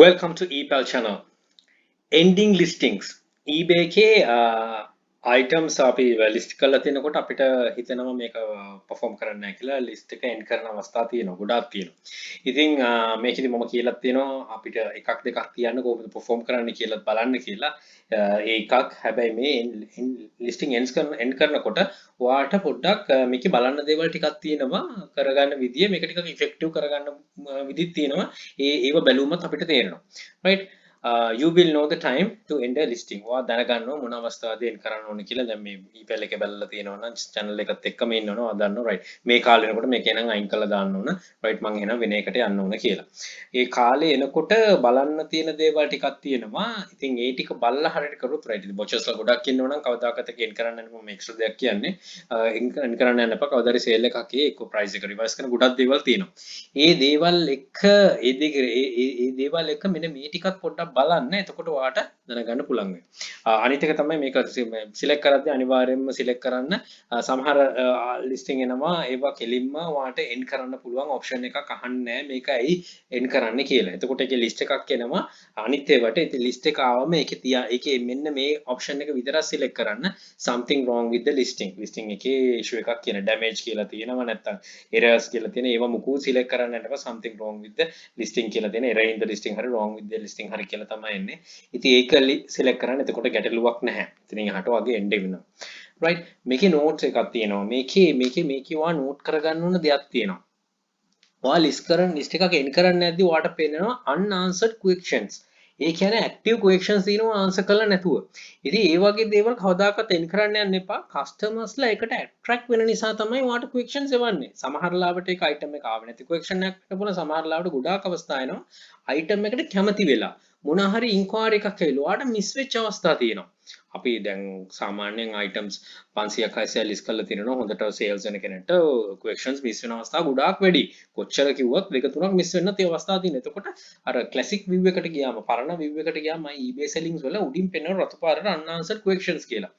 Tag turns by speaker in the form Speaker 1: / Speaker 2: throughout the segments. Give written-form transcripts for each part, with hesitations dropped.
Speaker 1: Welcome to ePal channel. Ending listings. eBay එකේ items අපි list කරලා තිනකොට අපිට හිතෙනවා මේක perform කරන්න නැහැ කියලා list එක end කරන අවස්ථා තියෙනවා. ගොඩාක් තියෙනවා. ඉතින් මේකෙදි මම කියලා තියෙනවා අපිට එකක් දෙකක් තියන්න කොහොමද perform කරන්න කියලා බලන්න කියලා. ඒ එකක් හැබැයි මේ listing end කරනකොට ඔයාට පොඩ්ඩක් මේකේ බලන්න දේවල් ටිකක් තියෙනවා කරගන්න විදිය මේක ටිකක් effective කරගන්න විදිහක් තියෙනවා. ඒව බැලුවමත් අපිට තේරෙනවා. right you will know the time to end a listing. ඔයා දැනගන්නවා මොන අවස්ථාවේදී end කරන්න ඕනේ කියලා. දැන් මේ email එකේ බලලා තියෙනවා නම් channel එකත් එක්කම ඉන්නවනවා. ඔයා දන්නවා right. මේ කාලේ වෙනකොට මේක එනං අයින් කරලා දාන්න ඕන. right මං එහෙනම් වෙන එකට යන්න ඕන කියලා. ඒ කාලේ එනකොට බලන්න තියෙන දේවල් ටිකක් තියෙනවා. ඉතින් ඒ ටික බලලා හරියට කරොත් right. ඉතින් බොචර්ස් ලා ගොඩක් ඉන්නව නම් කවදාකවත් එක end කරන්න යන්න මම එක්ස්ට්‍රා දෙයක් කියන්නේ. end කරන්න යන්න එපා. කවදාරි sale එකක් එක්ක price එක reverse කරන ගොඩක් දේවල් තියෙනවා. ඒ දේවල් එක්ක ඒ දේවල් එක්ක මෙන්න මේ ටිකක් පොඩ්ඩක් බලන්න. එතකොට ඔයාට දැනගන්න පුළුවන් වෙයි. අනිත් එක තමයි මේක සිලෙක්ට් කරද්දී අනිවාර්යයෙන්ම සිලෙක්ට් කරන්න සමහර ලිස්ටිං එනවා ඒවා කෙලින්ම ඔයාට එන්ඩ් කරන්න පුළුවන් ඔප්ෂන් එකක් අහන්නේ නැහැ මේක ඇයි එන්ඩ් කරන්න කියලා. එතකොට ඒකේ ලිස්ට් එකක් එනවා අනිත් ඒවාට ඒ ලිස්ට් එක ආවම ඒකේ මෙන්න මේ ඔප්ෂන් එක විතරක් සිලෙක්ට් කරන්න something wrong with the listing. listing එකේ issue එකක් කියන damage කියලා තියෙනවා නැත්නම් errors කියලා තියෙන ඒවා මුකුත් සිලෙක්ට් කරන්න යනකොට something wrong with the listing කියලා තියෙන error in the listing හරි wrong with the listing හරි කියලා තමයි එන්නේ. ඉතින් ඒක සිලෙක්ට් කරන්න එතකොට ගැටලුවක් නැහැ. ඉතින් එහාට වගේ එන්න වෙනවා. right මේකේ notes එකක් තියෙනවා. මේකේ ඔයා note කරගන්න ඕන දෙයක් තියෙනවා. ඔයා list එකක් end කරන්න නැද්දි ඔයාට පේනවා unanswered questions. ඒ කියන්නේ active questions තියෙනවා answer කරලා නැතුව. ඉතින් ඒ වගේ දේවල් කවදාකවත් end කරන්න යන්න එපා. customers ලා ඒකට attract වෙන නිසා තමයි ඔයාට questions එවන්නේ. සමහර ලාවට ඒක item එක ආවේ නැති question එකක් වෙන්න සමහර ලාවට ගොඩාක් අවස්ථා එනවා. item එකට කැමති වෙලා මොන හරි inquiry එකක් ඇවිල්ලා ඔයාට miss වෙච්ච අවස්ථා තියෙනවා. අපි දැන් සාමාන්‍යයෙන් items 500ක් 600ක් list කරලා තියෙනවා හොඳට sales වෙන කෙනෙක්ට questions miss වෙන අවස්ථා ගොඩාක් වැඩි. කොච්චර කිව්වත් දෙක තුනක් miss වෙන්නත් ඒ අවස්ථා තියෙනවා. එතකොට අර classic view එකට ගියාම පරණ view එකට ගියාම eBay sellings වල උඩින් පෙන්වන රතු පාරට unanswered questions කියලා.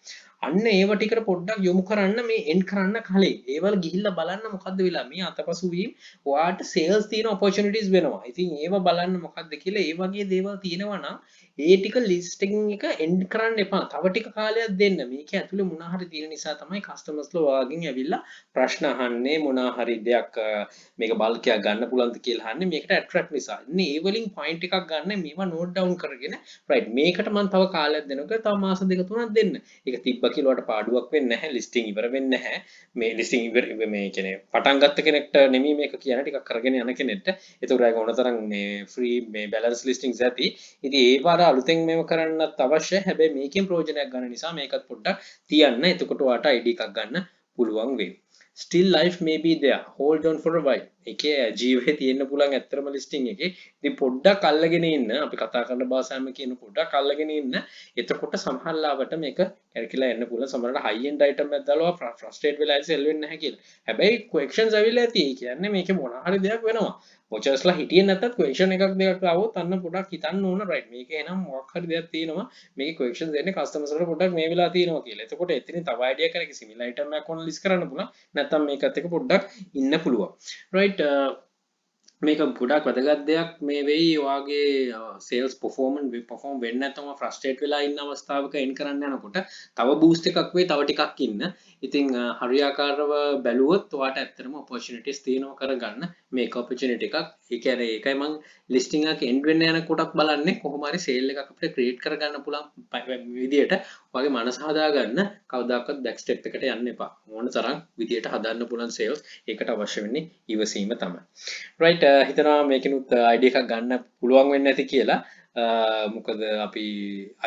Speaker 1: අන්න ඒව ටිකට පොඩ්ඩක් යොමු කරන්න මේ end කරන්න කලින්. ඒවල ගිහිල්ලා බලන්න මොකද්ද වෙලා මේ අතපසු වීම ඔයාට sales තියෙන opportunities වෙනවා. ඉතින් ඒව බලන්න මොකද්ද කියලා ඒ වගේ දේවල් තියෙනවා නම් ඒ ටික listing එක end කරන්න එපා. තව ටික කාලයක් දෙන්න. මේක ඇතුලේ මොන හරි තියෙන නිසා තමයි customers ලා ඔයාගෙන් ඇවිල්ලා ප්‍රශ්න අහන්නේ මොන හරි දෙයක් මේක bulk එකක් ගන්න පුළුවන්ද කියලා අහන්නේ මේකට attract නිසා. ඉන්නේ ඒ වලින් point එකක් ගන්න මේවා note down කරගෙන right මේකට මම තව කාලයක් දෙනකොට තව මාස දෙක තුනක් දෙන්න. ඒක තිබ්බ කියලා වට පාඩුවක් වෙන්නේ නැහැ. listing ඉවර වෙන්නේ නැහැ. මේ listing ඉවර මේ කියන්නේ පටන් ගත්ත කෙනෙක්ට නෙමෙයි මේක කියන ටිකක් කරගෙන යන කෙනෙක්ට. ඒතකොට ඒක ඕනතරම් මේ free මේ balance listings ඇති. ඉතින් ඒ පාර අලුතෙන් මේව කරන්නත් අවශ්‍යයි. හැබැයි මේකෙන් ප්‍රයෝජනයක් ගන්න නිසා මේකත් පොඩ්ඩක් තියන්න. එතකොට ඔයාට ID එකක් ගන්න පුළුවන් වෙයි. Still life may be there. Hold on for a while. ඒකේ ජීවේ තියෙන්න පුළුවන් ඇත්තම listing එකේ. ඉතින් පොඩ්ඩක් අල්ලගෙන ඉන්න. අපි කතා කරන භාෂාවෙන් කියන පොඩ්ඩක් අල්ලගෙන ඉන්න. එතකොට සමහර ලාවට මේක කැරකිලා එන්න පුළුවන්. සමහරවිට high end item එකක් දාලා frustrate වෙලා sell වෙන්නේ නැහැ කියලා. හැබැයි questions ඇවිල්ලා ඇති. ඒ කියන්නේ මේකේ මොන හරි දෙයක් වෙනවා. watchers ලා හිටියේ නැත්තත් question එකක් දෙකක් ආවොත් අන්න පොඩක් හිතන්න ඕන right මේක එනම් මොකක් හරි දෙයක් තියෙනවා මේකේ questions දෙන්නේ customers වලට පොඩක් මේ වෙලා තියෙනවා කියලා. එතකොට එතනින් තව idea කරගෙන similar item එකක් ඕන list කරන්න පුළුවන්. නැත්තම් මේකත් එක්ක පොඩ්ඩක් ඉන්න පුළුවන්. right මේක ගොඩක් වැදගත් දෙයක් මේ වෙයි ඔයාගේ sales perform වෙන්නේ නැත්නම් frustrate වෙලා ඉන්න අවස්ථාවක end කරන්න යනකොට තව boost එකක් වෙයි තව ටිකක් ඉන්න. ඉතින් හරියාකාරව බැලුවොත් ඔයාට ඇත්තටම opportunities තියෙනවා කරගන්න මේක opportunity එකක්. ඒ කියන්නේ ඒකයි මම listing එකක් end වෙන්න යන කොටක් බලන්නේ කොහොම හරි sale එකක් අපිට create කරගන්න පුළුවන් විදියට ඔයාගේ මනස හදාගන්න කවදාකවත් back step එකට යන්න එපා. ඕන තරම් විදියට හදන්න පුළුවන් sales ඒකට අවශ්‍ය වෙන්නේ ඉවසීම තමයි. right හිතනවා මේකිනුත් ID එකක් ගන්න පුළුවන් වෙන්නේ නැති කියලා. මොකද අපි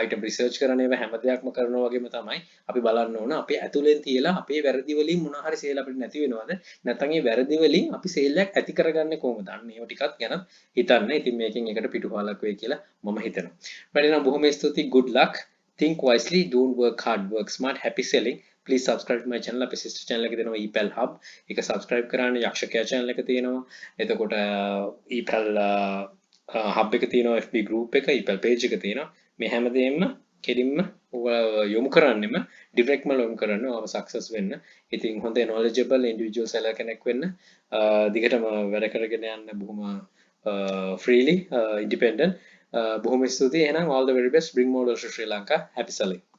Speaker 1: item research කරන ඒවා හැම දෙයක්ම කරනවා වගේම තමයි අපි බලන්න ඕන අපේ ඇතුලෙන් තියලා අපේ වැරදි වලින් මොන හරි sale අපිට නැති වෙනවද නැත්නම් ඒ වැරදි වලින් අපි sale එකක් ඇති කරගන්නේ කොහොමද අන්න ඒව ටිකක් ගැන හිතන්න. ඉතින් මේකෙන් එකට පිටුපාලක් වෙයි කියලා මම හිතනවා. වැඩි නම් බොහොම ස්තුතියි. good luck. think wisely, don't work hard, work smart. Happy selling. please subscribe to my channel. අපේ sister channel එකේ තියෙනවා ePal hub. ඒක subscribe කරන්න. යක්ෂකයා channel එක තියෙනවා. එතකොට ePal hub එක තියෙනවා, FB group එක, ePal page එක තියෙනවා. මේ හැමදේම කෙලින්ම යොමු කරන්නෙම direct ම යොමු කරන්න ඔයාව success වෙන්න. ඉතින් හොඳ knowledgeable individual seller කෙනෙක් වෙන්න. දිගටම වැඩ කරගෙන යන්න බොහොම freely independent බොහොම ස්තුතියි. එහෙනම් all the very best, bring models to Sri Lanka. Happy selling.